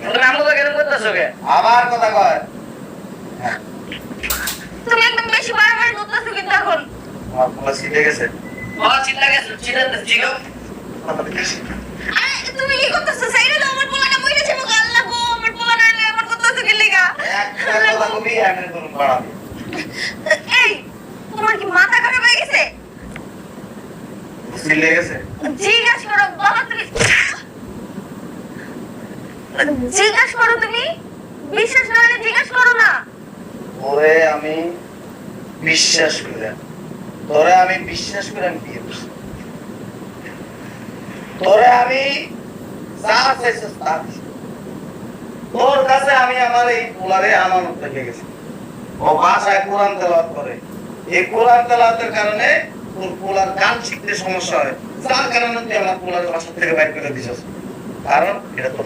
তুমি আমগো কেন করতেছো কে? আবার কথা কয় তুমি একদম বেশি বাড়াবাড়ি করতেছো কিন্তু এখন। আমার পোলা সিটে গেছে আমার চিন্তা গেছে, চিন্তা ছিল। আরে তুমি কি করতেছো? সাইডে দাও, আমার পোলাটা মরে যাবে গো। আল্লাহ গো, আমার পোলা নাইলে আমার করতেছো কি লাগা? একটা কথা কবি আমি তোর বাড়াবি এই, তোমার কি মাথা খারাপ হয়ে গেছে? সিটে গেছে জিজ্ঞাসা করো বাবা, তুমি জিজ্ঞাসা করো, তুমি বিশ্বাস না হলে জিজ্ঞাসা করো না। ওরে আমি বিশ্বাস করে তোরে আমি বিশ্বাস করে আমি বিয়ে করছি তোরে আমি যা চাইছিস তা দিছি। তোর কাছে আমি আমার এই পোলারে আমানত রেখে গেছি ও ভাষায় কোরআন তেলাওয়াত করে এই কোরআন তেলাওয়াতের কারণে তোর পোলার গান শিখতে সমস্যা হয় যার কারণে তুই আমার পোলার বাসা থেকে বাইর করে দিছিস কারণ এটা তোর